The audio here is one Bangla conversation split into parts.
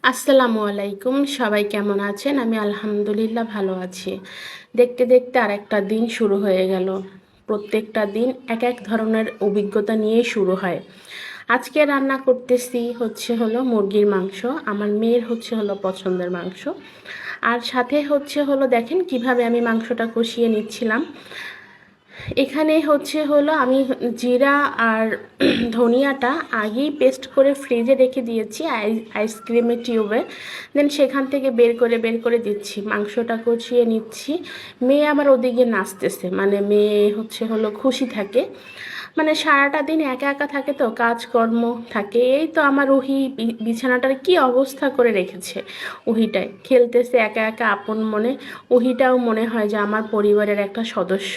আসসালামু আলাইকুম, সবাই কেমন আছেন? আমি আলহামদুলিল্লাহ ভালো আছি। দেখতে দেখতে আরেকটা দিন শুরু হয়ে গেল। প্রত্যেকটা দিন এক এক ধরনের অভিজ্ঞতা নিয়েই শুরু হয়। আজকে রান্না করতেছি হলো মুরগির মাংস। আমার মেয়ের হলো পছন্দের মাংস। আর সাথে হলো দেখেন কিভাবে আমি মাংসটা কষিয়ে নিচ্ছিলাম। এখানে আমি জিরা আর ধনিয়াটা আগেই পেস্ট করে ফ্রিজে রেখে দিয়েছি আইসক্রিমের টিউবে। দেন সেখান থেকে বের করে দিচ্ছি, মাংসটা কষিয়ে নিচ্ছি। মেয়ে আবার ওদিকে নাচতেছে, মানে মেয়ে খুশি থাকে। মানে সারাটা দিন একা একা থাকে, তো কাজকর্ম থাকে। এই তো আমার বিছানাটার কি অবস্থা করে রেখেছে। ওহিটাই খেলতেছে একা একা আপন মনে। ওহিটাও মনে হয় যে আমার পরিবারের একটা সদস্য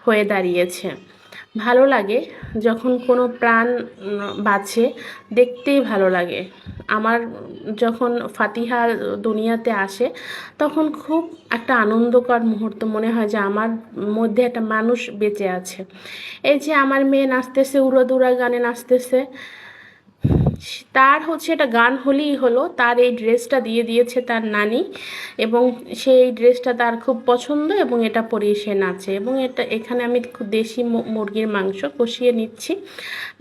হয়ে দাঁড়িয়েছে। ভালো লাগে যখন কোনো প্রাণ বাঁচে, দেখতেই ভালো লাগে। আমার যখন ফাতিহা দুনিয়াতে আসে, তখন খুব একটা আনন্দকর মুহূর্ত মনে হয় যে আমার মধ্যে একটা মানুষ বেঁচে আছে। এই যে আমার মেয়ে নাচতেছে, উড়াদুরা গানে নাচতেছে। তার এটা গান হলেই হলো, তার এই ড্রেসটা দিয়ে দিয়েছে তার নানি, এবং সেই ড্রেসটা তার খুব পছন্দ, এবং এটা পরেই সে নাচে। এবং এখানে আমি দেশি মুরগির মাংস কষিয়ে নিচ্ছি।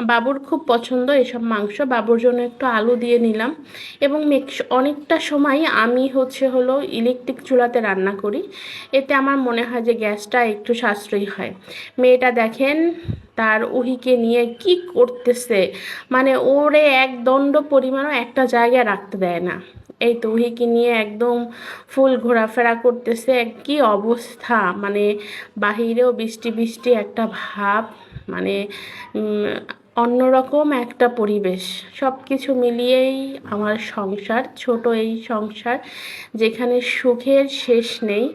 বাবুর খুব পছন্দ এসব মাংস, বাবুর জন্য একটু আলু দিয়ে নিলাম। এবং অনেকটা সময় আমি হলো ইলেকট্রিক চুলাতে রান্না করি। এতে আমার মনে হয় যে গ্যাসটা একটু সাশ্রয়ী হয়। মেয়েটা দেখেন তার উহিকে নিয়ে কি করতেছে, মানে ওরে এক দণ্ড পরিমাণও একটা জায়গায় রাখতে দেয় না। এই তো উহিকে নিয়ে একদম ফুল ঘোরাফেরা করতেছে। কি অবস্থা, মানে বাহিরেও বৃষ্টি বৃষ্টি একটা ভাব, মানে অন্যরকম একটা পরিবেশ। সব কিছু মিলিয়েই আমার সংসার, ছোট এই সংসার, যেখানে সুখের শেষ নেই,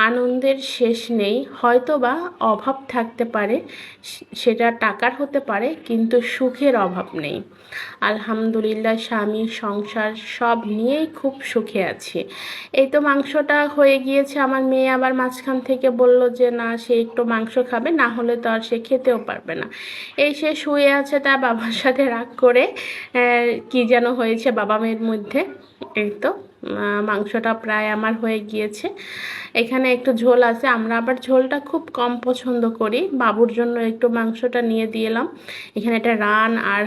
আনন্দের শেষ নেই। হয়তো বা অভাব থাকতে পারে, সেটা টাকার হতে পারে, কিন্তু সুখের অভাব নেই। আলহামদুলিল্লাহ, স্বামী সংসার সব নিয়েই খুব সুখে আছি। এই তো মাংসটা হয়ে গিয়েছে। আমার মেয়ে আবার মাঝখান থেকে বলল যে না, সে একটু মাংস খাবে, না হলে তো আর সে খেতেও পারবে না। এই সে শুয়ে আছে তার বাবার সাথে রাগ করে। কি যেন হয়েছে বাবা মেয়ের মধ্যে। এই তো মাংসটা প্রায় আমার হয়ে গিয়েছে। এখানে একটু ঝোল আছে, আমরা আবার ঝোলটা খুব কম পছন্দ করি। বাবুর জন্য একটু মাংসটা নিয়ে দিলাম। এখানে এটা রান আর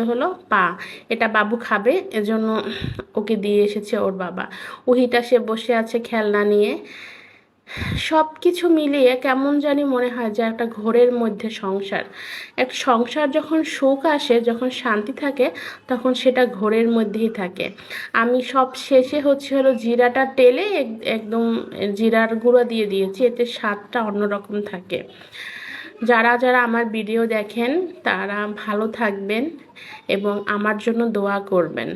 হলো পা, এটা বাবু খাবে, এজন্য ওকে দিয়ে এসেছে ওর বাবা। উহিটা সে বসে আছে খেলনা নিয়ে। সব কিছু মিলিয়ে কেমন জানি মনে হয় যে একটা ঘোরের মধ্যে সংসার। একটা সংসার যখন সুখ আসে, যখন শান্তি থাকে, তখন সেটা ঘোরের মধ্যেই থাকে। আমি সব শেষে হলো জিরাটা টেলে একদম জিরার গুঁড়ো দিয়ে দিয়েছি, এতে স্বাদটা অন্যরকম থাকে। যারা যারা আমার ভিডিও দেখেন তারা ভালো থাকবেন এবং আমার জন্য দোয়া করবেন।